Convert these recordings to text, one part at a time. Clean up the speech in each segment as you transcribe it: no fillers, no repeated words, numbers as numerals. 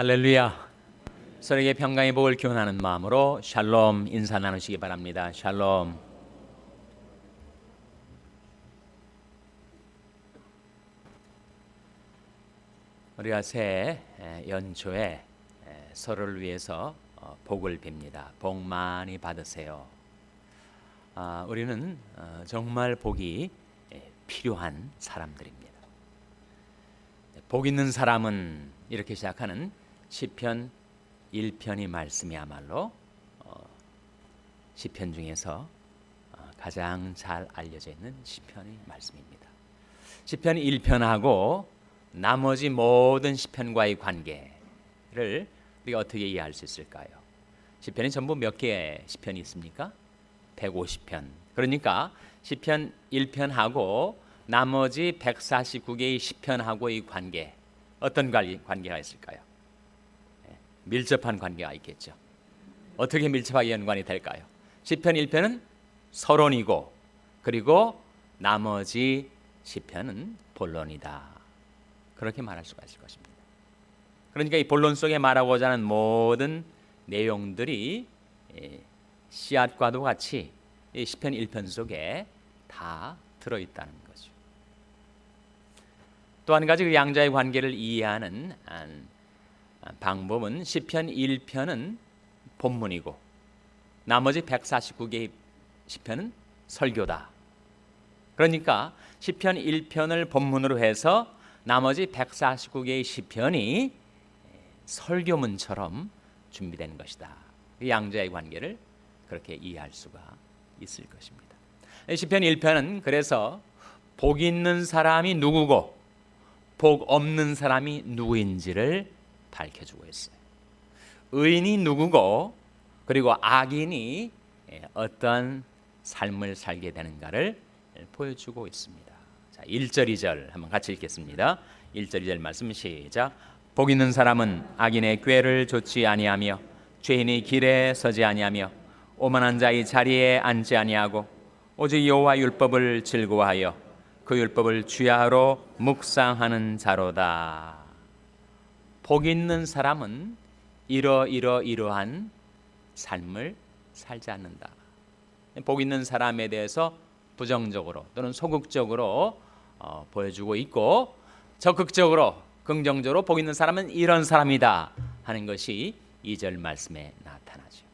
할렐루야. 서로에게 평강의 복을 기원하는 마음으로 샬롬 인사 나누시기 바랍니다. 샬롬. 우리가 새 연초에 서로를 위해서 복을 빕니다. 복 많이 받으세요. 우리는 정말 복이 필요한 사람들입니다. 복 있는 사람은 이렇게 시작하는 시편 1편이 말씀이야말로 시편 중에서 가장 잘 알려져 있는 시편의 말씀입니다. 시편 1편하고 나머지 모든 시편과의 관계를 우리가 어떻게 이해할 수 있을까요? 시편이 전부 몇 개의 시편이 있습니까? 150편. 그러니까 시편 1편하고 나머지 149개의 시편하고의 관계, 어떤 관계가 있을까요? 밀접한 관계가 있겠죠. 어떻게 밀접하게 연관이 될까요? 시편 1편은 서론이고, 그리고 나머지 시편은 본론이다. 그렇게 말할 수가 있을 것입니다. 그러니까 이 본론 속에 말하고자 하는 모든 내용들이 씨앗과도 같이 이 시편 1편 속에 다 들어있다는 거죠. 또 한 가지 그 양자의 관계를 이해하는 방법은 시편 1편은 본문이고 나머지 149개의 시편은 설교다. 그러니까 시편 1편을 본문으로 해서 나머지 149개의 시편이 설교문처럼 준비된 것이다. 이 양자의 관계를 그렇게 이해할 수가 있을 것입니다. 시편 1편은 그래서 복 있는 사람이 누구고 복 없는 사람이 누구인지를 밝혀주고 있어요. 의인이 누구고 그리고 악인이 어떤 삶을 살게 되는가를 보여주고 있습니다. 자, 1절 2절 한번 같이 읽겠습니다. 1절 2절 말씀 시작. 복 있는 사람은 악인의 꾀를 좇지 아니하며 죄인의 길에 서지 아니하며 오만한 자의 자리에 앉지 아니하고 오직 여호와 율법을 즐거워하여 그 율법을 주야로 묵상하는 자로다. 복 있는 사람은 이러한 삶을 살지 않는다. 복 있는 사람에 대해서 부정적으로 또는 소극적으로 보여주고 있고, 적극적으로 긍정적으로 복 있는 사람은 이런 사람이다 하는 것이 2절 말씀에 나타나죠.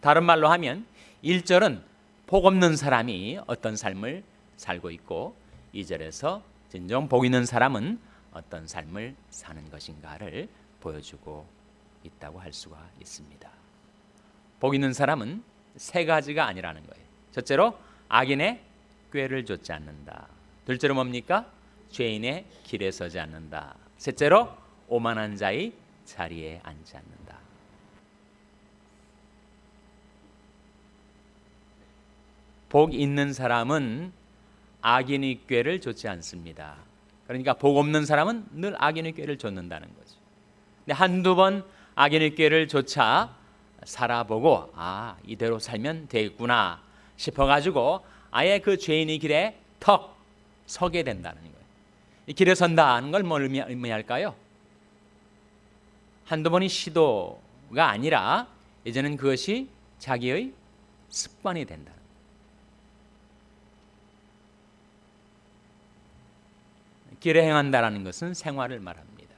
다른 말로 하면 1절은 복 없는 사람이 어떤 삶을 살고 있고 2절에서 진정 복 있는 사람은 어떤 삶을 사는 것인가를 보여주고 있다고 할 수가 있습니다. 복 있는 사람은 세 가지가 아니라는 거예요. 첫째로 악인의 꾀를 좇지 않는다. 둘째로 뭡니까? 죄인의 길에 서지 않는다. 셋째로 오만한 자의 자리에 앉지 않는다. 복 있는 사람은 악인의 꾀를 좇지 않습니다. 그러니까 복 없는 사람은 늘 악인의 꾀를 좇는다는 거죠. 근데 한두 번 악인의 꾀를 좇아 살아보고 이대로 살면 되겠구나 싶어가지고 아예 그 죄인의 길에 턱 서게 된다는 거예요. 이 길에 선다는 걸 뭘 의미할까요? 한두 번의 시도가 아니라 이제는 그것이 자기의 습관이 된다. 길에 행한다라는 것은 생활을 말합니다.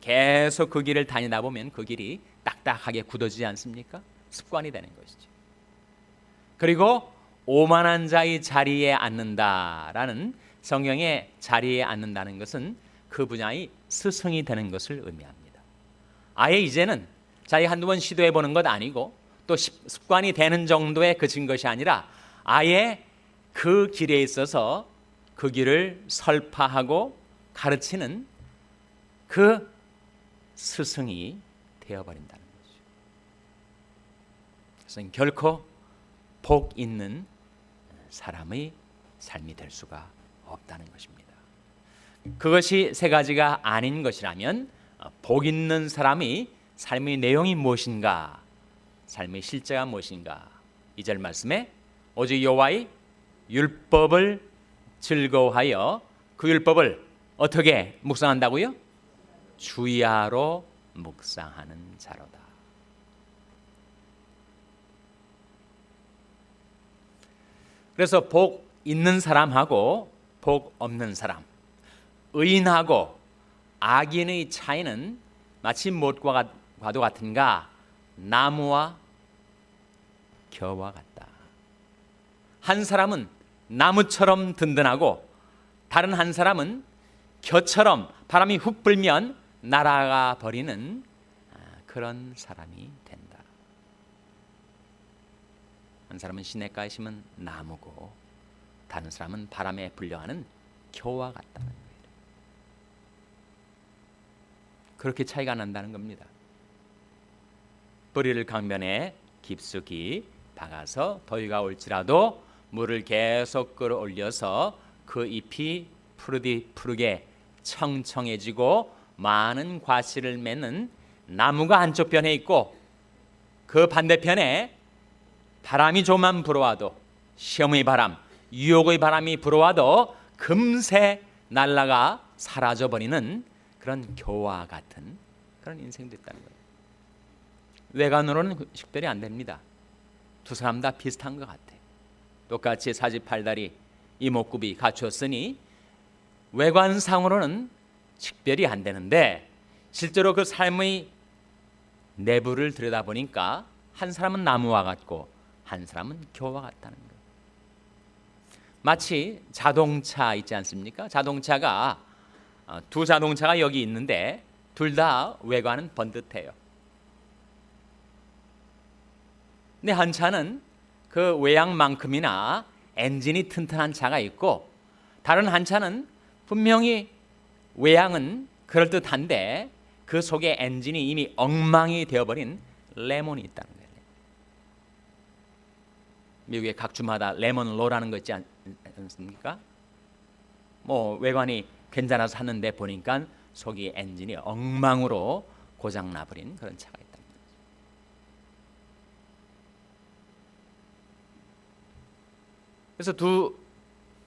계속 그 길을 다니다 보면 그 길이 딱딱하게 굳어지지 않습니까? 습관이 되는 것이죠. 그리고 오만한 자의 자리에 앉는다라는 성경의 자리에 앉는다는 것은 그 분야의 스승이 되는 것을 의미합니다. 아예 이제는 자기 한두 번 시도해 보는 것 아니고 또 습관이 되는 정도에 그친 것이 아니라 아예 그 길에 있어서 그 길을 설파하고 가르치는 그 스승이 되어버린다는 거죠. 그래서 결코 복 있는 사람의 삶이 될 수가 없다는 것입니다. 그것이 세 가지가 아닌 것이라면 복 있는 사람의 삶의 내용이 무엇인가, 삶의 실제가 무엇인가. 2절 말씀에 오직 여호와의 율법을 즐거워하여 그 율법을 어떻게 묵상한다고요? 주야로 묵상하는 자로다. 그래서 복 있는 사람하고 복 없는 사람, 의인하고 악인의 차이는 마치 못과 과도 같은가 나무와 겨와 같다. 한 사람은 나무처럼 든든하고 다른 한 사람은 겨처럼 바람이 훅 불면 날아가 버리는 그런 사람이 된다. 한 사람은 시냇가에 심은 나무고 다른 사람은 바람에 불려가는 겨와 같다는 거예요. 그렇게 차이가 난다는 겁니다. 뿌리를 강변에 깊숙이 박아서 더위가 올지라도 물을 계속 끌어올려서 그 잎이 푸르게 청청해지고 많은 과실을 맺는 나무가 한쪽 편에 있고 그 반대편에 바람이 조금만 불어와도 시험의 바람, 유혹의 바람이 불어와도 금세 날아가 사라져버리는 그런 겨와 같은 그런 인생도 있다는 거예요. 외관으로는 식별이 안 됩니다. 두 사람 다 비슷한 것 같아. 똑같이 사지팔다리 이목구비 갖추었으니 외관상으로는 식별이 안 되는데 실제로 그 삶의 내부를 들여다보니까 한 사람은 나무와 같고 한 사람은 겨와 같다는 거예요. 마치 자동차 있지 않습니까? 자동차가 두 자동차가 여기 있는데 둘 다 외관은 번듯해요. 근데 한 차는 그 외양만큼이나 엔진이 튼튼한 차가 있고 다른 한 차는 분명히 외양은 그럴듯한데 그 속에 엔진이 이미 엉망이 되어버린 레몬이 있다는 거예요. 미국의 각 주마다 레몬로라는 거 있지 않습니까? 뭐 외관이 괜찮아서 샀는데 보니까 속이 엔진이 엉망으로 고장 나버린 그런 차가 있다. 그래서 두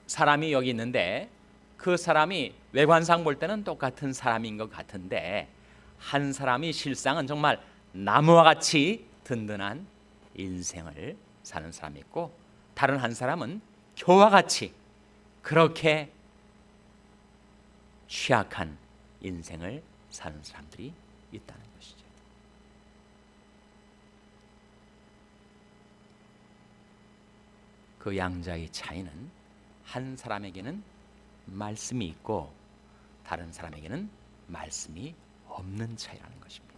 사람이 여기 있는데 그 사람이 외관상 볼 때는 똑같은 사람인 것 같은데 한 사람이 실상은 정말 나무와 같이 든든한 인생을 사는 사람이 있고 다른 한 사람은 겨와 같이 그렇게 취약한 인생을 사는 사람들이 있다는 것이죠. 그 양자의 차이는 한 사람에게는 말씀이 있고 다른 사람에게는 말씀이 없는 차이라는 것입니다.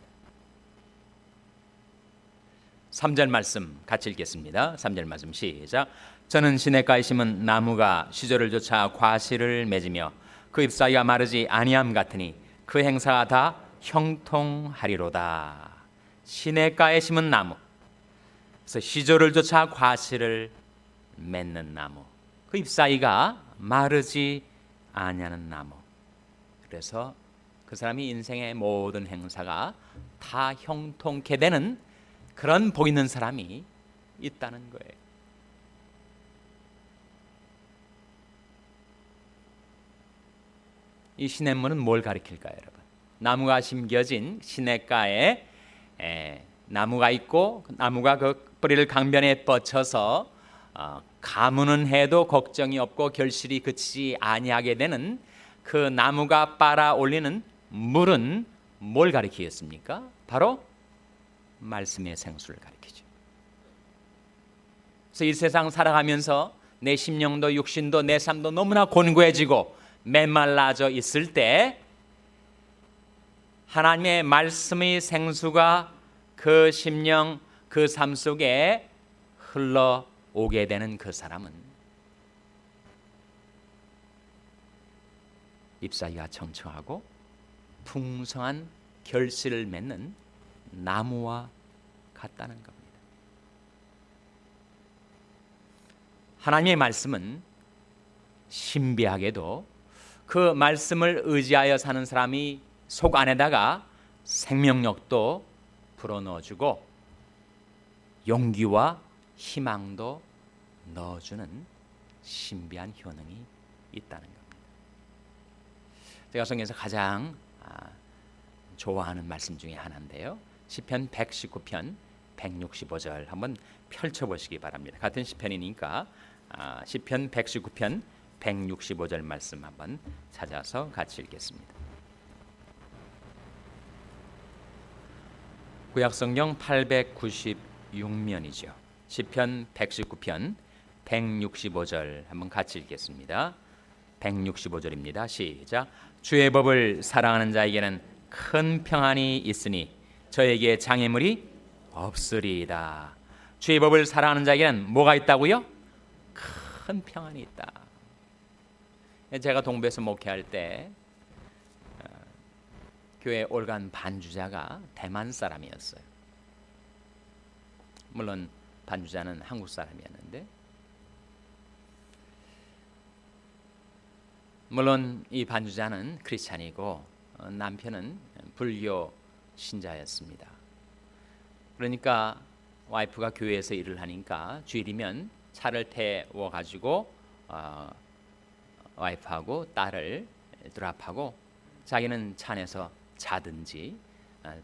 3절 말씀 같이 읽겠습니다. 3절 말씀 시작. 저는 시냇가에 심은 나무가 시절을 쫓아 과실을 맺으며 그 잎사귀가 마르지 아니함 같으니 그 행사가 다 형통하리로다. 시냇가에 심은 나무, 그래서 시절을 쫓아 과실을 맺는 나무, 그 잎사귀가 마르지 아니하는 나무. 그래서 그 사람이 인생의 모든 행사가 다 형통케 되는 그런 복 있는 사람이 있다는 거예요. 이 시냇물은 뭘 가리킬까요, 여러분? 나무가 심겨진 시냇가에 나무가 있고 나무가 그 뿌리를 강변에 뻗쳐서 가무는 해도 걱정이 없고 결실이 그치지 아니하게 되는 그 나무가 빨아 올리는 물은 뭘 가리키겠습니까? 바로 말씀의 생수를 가리키죠. 그래서 이 세상 살아가면서 내 심령도 육신도 내 삶도 너무나 곤고해지고 메말라져 있을 때 하나님의 말씀의 생수가 그 심령 그 삶 속에 흘러오게 되는 그 사람은 잎사귀가 청청하고 풍성한 결실을 맺는 나무와 같다는 겁니다. 하나님의 말씀은 신비하게도 그 말씀을 의지하여 사는 사람이 속 안에다가 생명력도 불어넣어주고 용기와 희망도 넣어주는 신비한 효능이 있다는 겁니다. 제가 성경에서 가장 좋아하는 말씀 중에 하나인데요. 시편 119편 165절 한번 펼쳐보시기 바랍니다. 같은 시편이니까 시편 119편 165절 말씀 한번 찾아서 같이 읽겠습니다. 구약성경 896면이죠. 시편 119편 165절 한번 같이 읽겠습니다. 165절입니다. 시작. 주의 법을 사랑하는 자에게는 큰 평안이 있으니 저에게 장애물이 없으리이다. 주의 법을 사랑하는 자에게는 뭐가 있다고요? 큰 평안이 있다. 제가 동부에서 목회할 때 교회 올간 반주자가 대만 사람이었어요. 물론 반주자는 한국 사람이었는데, 물론 이 반주자는 크리스찬이고 남편은 불교 신자였습니다. 그러니까 와이프가 교회에서 일을 하니까 주일이면 차를 태워 가지고 와이프하고 딸을 드랍하고 자기는 차 안에서 자든지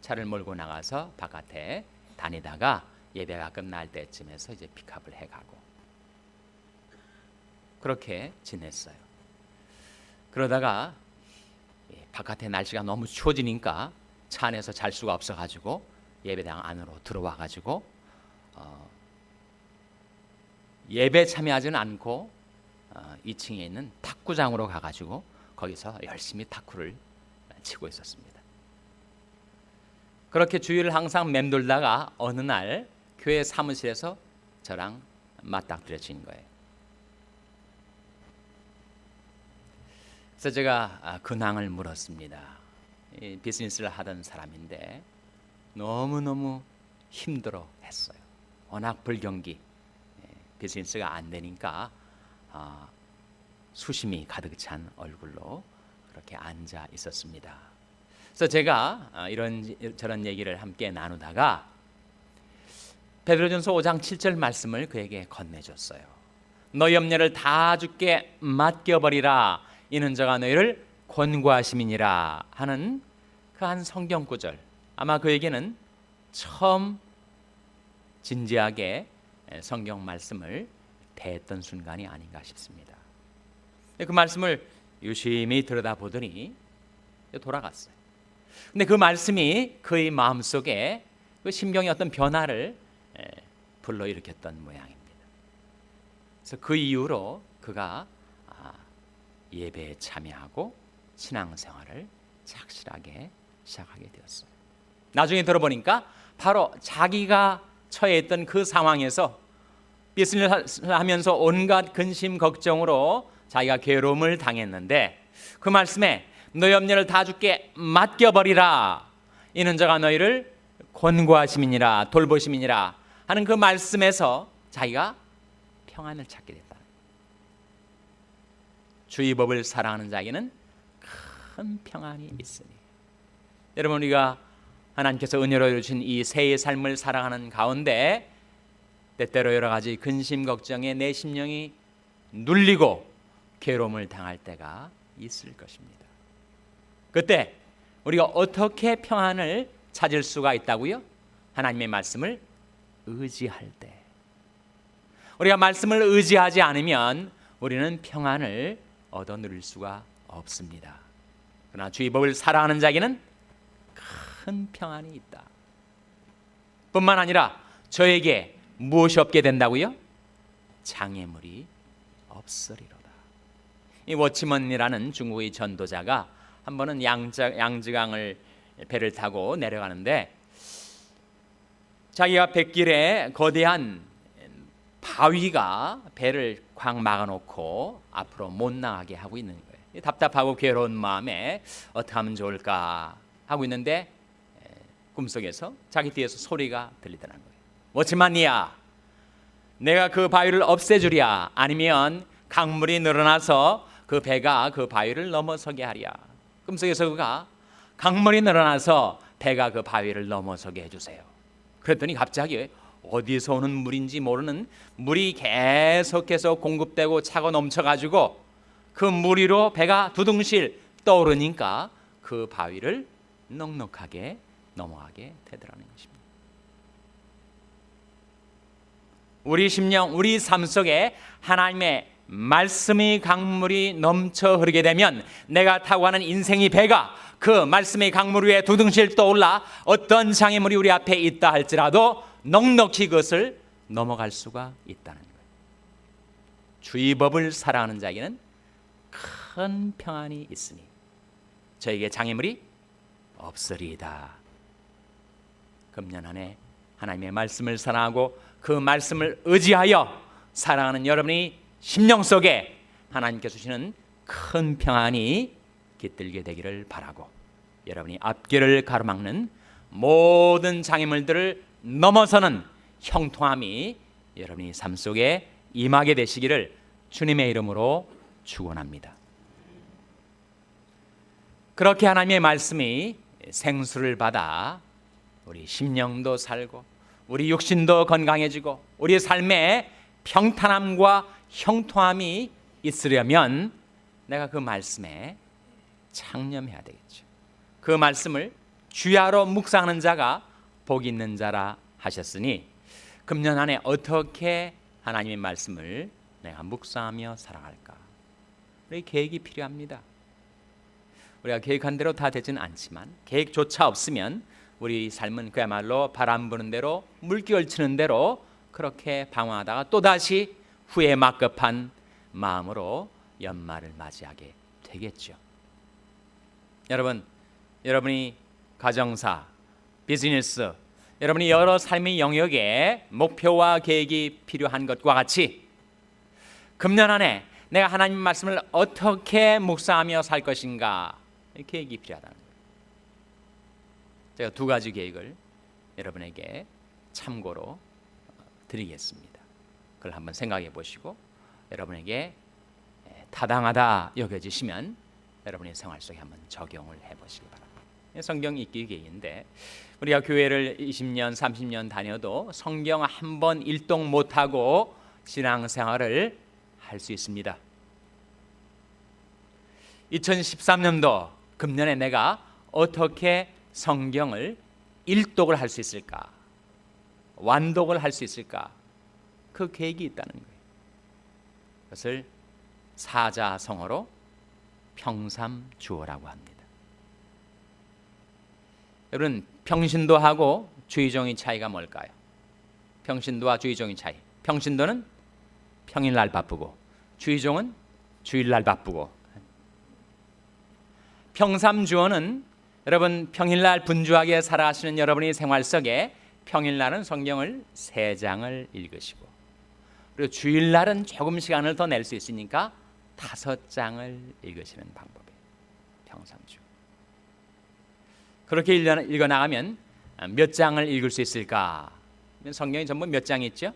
차를 몰고 나가서 바깥에 다니다가 예배가 끝날 때쯤에서 이제 픽업을 해가고 그렇게 지냈어요. 그러다가 바깥에 날씨가 너무 추워지니까 차 안에서 잘 수가 없어가지고 예배당 안으로 들어와가지고 예배 참여하지는 않고 2층에 있는 탁구장으로 가가지고 거기서 열심히 탁구를 치고 있었습니다. 그렇게 주일을 항상 맴돌다가 어느 날 교회 사무실에서 저랑 맞닥뜨려진 거예요. 그래서 제가 근황을 물었습니다. 비즈니스를 하던 사람인데 너무너무 힘들어 했어요. 워낙 불경기, 비즈니스가 안 되니까 수심이 가득 찬 얼굴로 그렇게 앉아 있었습니다. 그래서 제가 이런저런 얘기를 함께 나누다가 베드로전서 5장 7절 말씀을 그에게 건네줬어요. 너희 염려를 다 주께 맡겨버리라. 이는 저가 너희를 권고하심이니라 하는 그 한 성경 구절. 아마 그에게는 처음 진지하게 성경 말씀을 대했던 순간이 아닌가 싶습니다. 그 말씀을 유심히 들여다보더니 돌아갔어요. 근데 그 말씀이 그의 마음속에 그 심경의 어떤 변화를 불러일으켰던 모양입니다. 그래서 그 이후로 그가 예배에 참여하고 신앙생활을 착실하게 시작하게 되었어요. 나중에 들어보니까 바로 자기가 처해 있던 그 상황에서 비즈니스를 하면서 온갖 근심 걱정으로 자기가 괴로움을 당했는데 그 말씀에 너희 염려를 다 주께 맡겨버리라. 이는 저가 너희를 권고하심이니라 돌보심이니라 하는 그 말씀에서 자기가 평안을 찾게 됐다. 주의 법을 사랑하는 자에게는 큰 평안이 있으니. 여러분, 우리가 하나님께서 은혜로 주신 이 새의 삶을 살아가는 가운데 때때로 여러 가지 근심 걱정에 내 심령이 눌리고 괴로움을 당할 때가 있을 것입니다. 그때 우리가 어떻게 평안을 찾을 수가 있다고요? 하나님의 말씀을 의지할 때. 우리가 말씀을 의지하지 않으면 우리는 평안을 얻어 누릴 수가 없습니다. 그러나 주의 법을 사랑하는 자에게는 큰 평안이 있다. 뿐만 아니라 저에게 무엇이 없게 된다고요? 장애물이 없으리로다. 이 워치먼이라는 중국의 전도자가 한 번은 양쯔강을 배를 타고 내려가는데 자기가 뱃길에 거대한 바위가 배를 꽉 막아놓고 앞으로 못 나가게 하고 있는 거예요. 답답하고 괴로운 마음에 어떻게 하면 좋을까 하고 있는데 꿈속에서 자기 뒤에서 소리가 들리더라는 거예요. 워치만이야, 내가 그 바위를 없애주랴, 아니면 강물이 늘어나서 그 배가 그 바위를 넘어서게 하랴. 꿈속에서 그가 강물이 늘어나서 배가 그 바위를 넘어서게 해주세요. 그랬더니 갑자기 어디서 오는 물인지 모르는 물이 계속해서 공급되고 차고 넘쳐가지고 그 물 위로 배가 두둥실 떠오르니까 그 바위를 넉넉하게 넘어가게 되더라는 것입니다. 우리 심령, 우리 삶 속에 하나님의 말씀의 강물이 넘쳐 흐르게 되면 내가 타고 가는 인생의 배가 그 말씀의 강물 위에 두둥실 떠올라 어떤 장애물이 우리 앞에 있다 할지라도 넉넉히 그것을 넘어갈 수가 있다는 거예요. 주의 법을 사랑하는 자에게는 큰 평안이 있으니 저에게 장애물이 없으리이다. 금년 한 해 하나님의 말씀을 사랑하고 그 말씀을 의지하여 사랑하는 여러분이 심령 속에 하나님께서 주시는 큰 평안이 깃들게 되기를 바라고, 여러분이 앞길을 가로막는 모든 장애물들을 넘어서는 형통함이 여러분이 삶 속에 임하게 되시기를 주님의 이름으로 축원합니다. 그렇게 하나님의 말씀이 생수를 받아 우리 심령도 살고 우리 육신도 건강해지고 우리 삶에 평탄함과 형통함이 있으려면 내가 그 말씀에 창념해야 되겠죠. 그 말씀을 주야로 묵상하는 자가 복 있는 자라 하셨으니 금년 한 해 어떻게 하나님의 말씀을 내가 묵상하며 살아갈까? 우리 계획이 필요합니다. 우리가 계획한 대로 다 되지는 않지만 계획조차 없으면 우리 삶은 그야말로 바람 부는 대로 물결 치는 대로 그렇게 방황하다가 또다시 후회 막급한 마음으로 연말을 맞이하게 되겠죠. 여러분, 여러분이 가정사, 비즈니스, 여러분이 여러 삶의 영역에 목표와 계획이 필요한 것과 같이 금년 한 해 내가 하나님 말씀을 어떻게 묵상하며 살 것인가 계획이 필요하다는 거예요. 제가 두 가지 계획을 여러분에게 참고로 드리겠습니다. 그걸 한번 생각해 보시고 여러분에게 타당하다 여겨지시면 여러분의 생활 속에 한번 적용을 해보시기 바랍니다. 성경 읽기 계획인데 우리가 교회를 20년, 30년 다녀도 성경 한 번 일독 못하고 신앙생활을 할 수 있습니다. 2013년도 금년에 내가 어떻게 성경을 일독을 할 수 있을까? 완독을 할 수 있을까? 그 계획이 있다는 거예요. 그것을 사자성어로 평삼주어라고 합니다. 여러분, 평신도하고 주의종의 차이가 뭘까요? 평신도와 주의종의 차이. 평신도는 평일날 바쁘고 주의종은 주일날 바쁘고, 평삼주어는 여러분 평일날 분주하게 살아가시는 여러분의 생활 속에 평일날은 성경을 3장을 읽으시고 그리고 주일날은 조금 시간을 더 낼 수 있으니까 5장을 읽으시는 방법이에요. 평삼주. 그렇게 읽어나가면 몇 장을 읽을 수 있을까? 성경이 전부 몇 장이 있죠?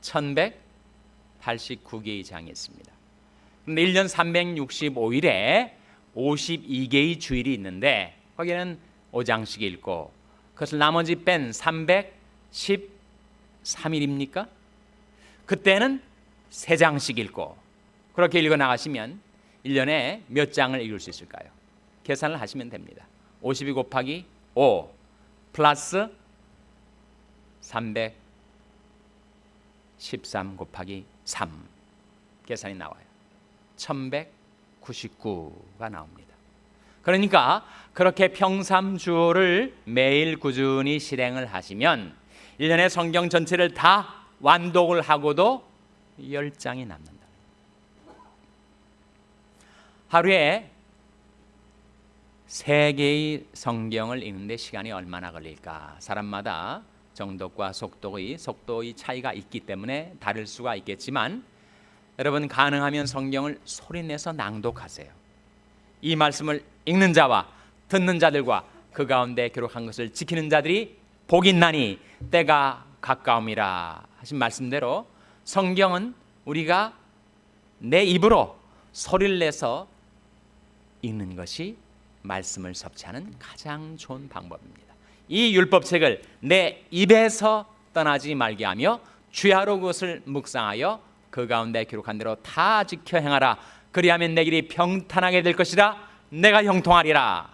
1189개의 장이 있습니다. 그런데 1년 365일에 52개의 주일이 있는데 거기에는 5장씩 읽고 그것을 나머지 뺀 313일입니까? 그때는 3장씩 읽고 그렇게 읽어나가시면 1년에 몇 장을 읽을 수 있을까요? 계산을 하시면 됩니다. 52 곱하기 5 플러스 313 곱하기 3 계산이 나와요. 1199가 나옵니다. 그러니까 그렇게 평삼주를 매일 꾸준히 실행을 하시면 1년에 성경 전체를 다 완독을 하고도 10장이 남는다. 하루에 3개의 성경을 읽는데 시간이 얼마나 걸릴까? 사람마다 정독과 속도의 차이가 있기 때문에 다를 수가 있겠지만 여러분 가능하면 성경을 소리내서 낭독하세요. 이 말씀을 읽는 자와 듣는 자들과 그 가운데 기록한 것을 지키는 자들이 복이 있나니 때가 가까움이라 하신 말씀대로 성경은 우리가 내 입으로 소리를 내서 읽는 것이 말씀을 섭취하는 가장 좋은 방법입니다. 이 율법책을 내 입에서 떠나지 말게 하며 주야로 그것을 묵상하여 그 가운데 기록한 대로 다 지켜 행하라. 그리하면 내 길이 평탄하게 될 것이라. 내가 형통하리라.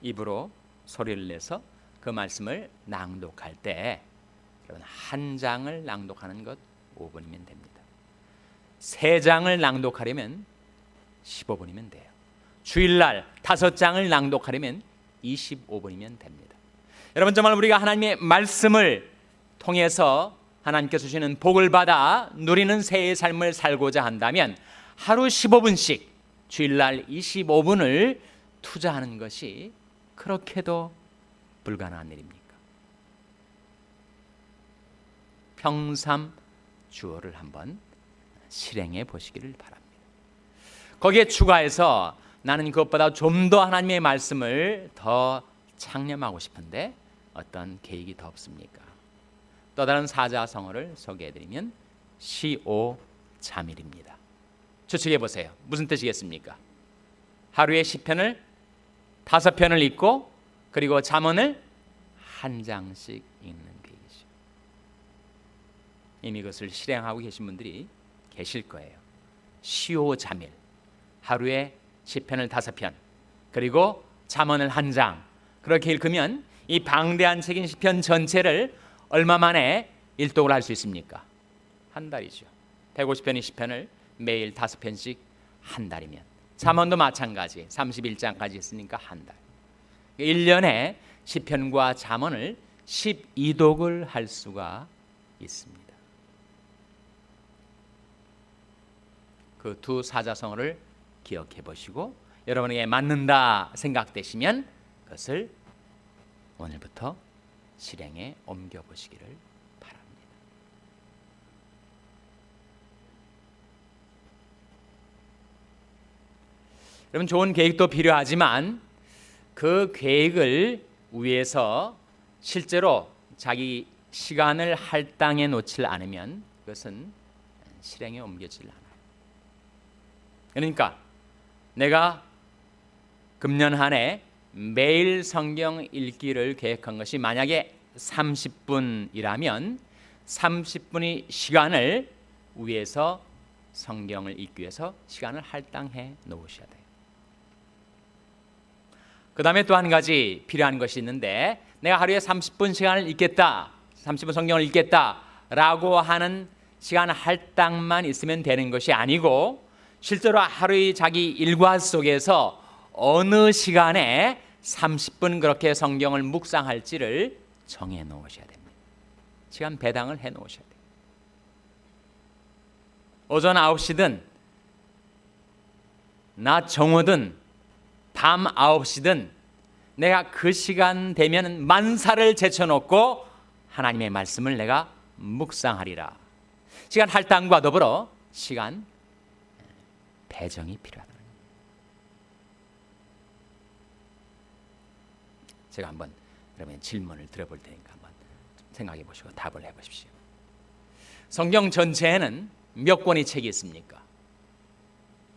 입으로 소리를 내서 그 말씀을 낭독할 때 여러분 한 장을 낭독하는 것 5분이면 됩니다. 3장을 낭독하려면 15분이면 돼요. 주일날 5장을 낭독하려면 25분이면 됩니다. 여러분 정말 우리가 하나님의 말씀을 통해서 하나님께서 주시는 복을 받아 누리는 새의 삶을 살고자 한다면 하루 15분씩 주일날 25분을 투자하는 것이 그렇게도 불가능한 일입니까? 평삼 주어를 한번 실행해 보시기를 바랍니다. 거기에 추가해서 나는 그것보다 좀 더 하나님의 말씀을 더 창념하고 싶은데 어떤 계획이 더 없습니까? 또 다른 사자성어를 소개해드리면 시오자밀입니다. 추측해 보세요. 무슨 뜻이겠습니까? 하루에 시편을 5편을 읽고 그리고 잠언을 1장씩 읽는 계획이죠. 이미 그것을 실행하고 계신 분들이 계실 거예요. 시오자밀, 하루에 시편을 5편 그리고 잠언을 1장, 그렇게 읽으면 이 방대한 책인 시편 전체를 얼마 만에 일독을 할 수 있습니까? 한 달이죠. 150편의 시편을 매일 5편씩 한 달이면, 잠언도 마찬가지 31장까지 있으니까 한 달. 1년에 시편과 잠언을 12독을 할 수가 있습니다. 그 두 사자성어를 기억해 보시고 여러분에게 맞는다 생각되시면 그것을 오늘부터 실행에 옮겨 보시기를 바랍니다. 여러분 좋은 계획도 필요하지만 그 계획을 위해서 실제로 자기 시간을 할당해 놓지 않으면 그것은 실행에 옮겨지질 않아요. 그러니까 내가 금년 한 해 매일 성경 읽기를 계획한 것이 만약에 30분이라면 30분의 시간을 위해서 성경을 읽기 위해서 시간을 할당해 놓으셔야 돼요. 그 다음에 또 한 가지 필요한 것이 있는데, 내가 하루에 30분 시간을 읽겠다, 30분 성경을 읽겠다 라고 하는 시간 할당만 있으면 되는 것이 아니고 실제로 하루의 자기 일과 속에서 어느 시간에 30분 그렇게 성경을 묵상할지를 정해 놓으셔야 됩니다. 시간 배당을 해 놓으셔야 돼요. 오전 9시든 낮 정오든 밤 9시든 내가 그 시간 되면 만사를 제쳐놓고 하나님의 말씀을 내가 묵상하리라. 시간 할당과 더불어 시간 배정이 필요하다. 제가 한번 여러분의 질문을 들어볼 테니까 한번 생각해 보시고 답을 해 보십시오. 성경 전체에는 몇 권의 책이 있습니까?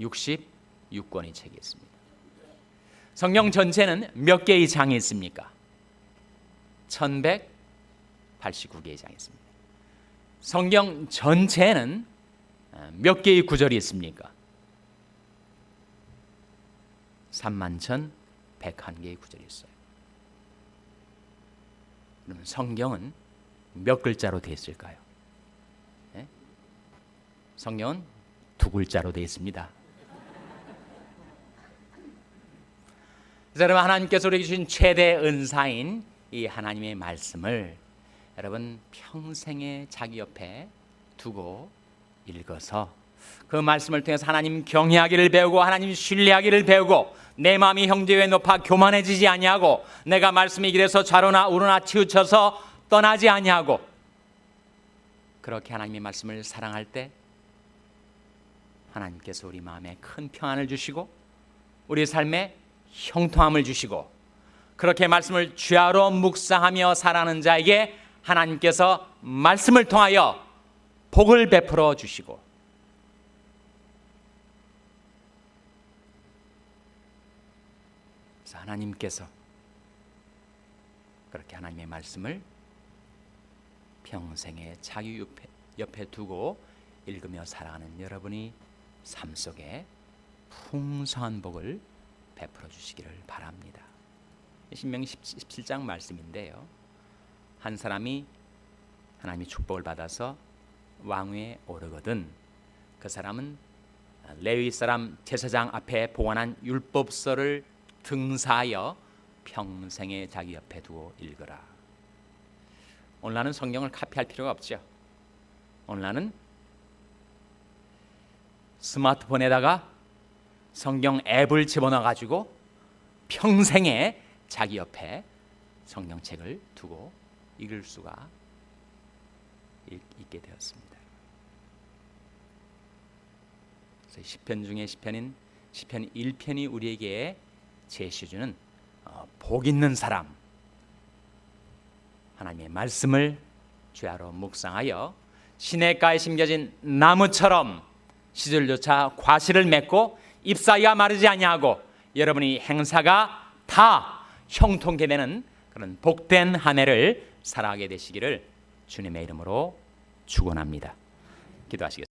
66권의 책이 있습니다. 성경 전체는 몇 개의 장이 있습니까? 1189개의 장이 있습니다. 성경 전체에는 몇 개의 구절이 있습니까? 31,101개의 구절이 있어요. 그러면 성경은 몇 글자로 되어 있을까요? 네? 성경은 2글자로 되어 있습니다. 그래서 여러분 하나님께서 우리에게 주신 최대 은사인 이 하나님의 말씀을 여러분 평생에 자기 옆에 두고 읽어서 그 말씀을 통해서 하나님 경외하기를 배우고 하나님 신뢰하기를 배우고 내 마음이 형제 위에 높아 교만해지지 아니하고 내가 말씀의 길에서 좌로나 우로나 치우쳐서 떠나지 아니하고 그렇게 하나님의 말씀을 사랑할 때 하나님께서 우리 마음에 큰 평안을 주시고 우리 삶에 형통함을 주시고 그렇게 말씀을 주야로 묵상하며 살아가는 자에게 하나님께서 말씀을 통하여 복을 베풀어 주시고 하나님께서 그렇게 하나님의 말씀을 평생에 자기 옆에 두고 읽으며 살아가는 여러분이 삶 속에 풍성한 복을 베풀어 주시기를 바랍니다. 신명기 17장 말씀인데요. 한 사람이 하나님의 축복을 받아서 왕위에 오르거든 그 사람은 레위 사람 제사장 앞에 보관한 율법서를 등사하여 평생에 자기 옆에 두고 읽으라. 오늘날은 성경을 카피할 필요가 없죠. 오늘날은 스마트폰에다가 성경 앱을 집어넣어 가지고 평생에 자기 옆에 성경책을 두고 읽을 수가 있게 되었습니다. 그래서 시편 중에 시편인 시편 1편이 우리에게 제시주는 복 있는 사람, 하나님의 말씀을 주야로 묵상하여 시냇가에 심겨진 나무처럼 시절조차 과실을 맺고 잎사귀가 마르지 아니하고 여러분이 행사가 다 형통케 되는 그런 복된 한 해를 살아가게 되시기를 주님의 이름으로 축원합니다. 기도하시겠습니다.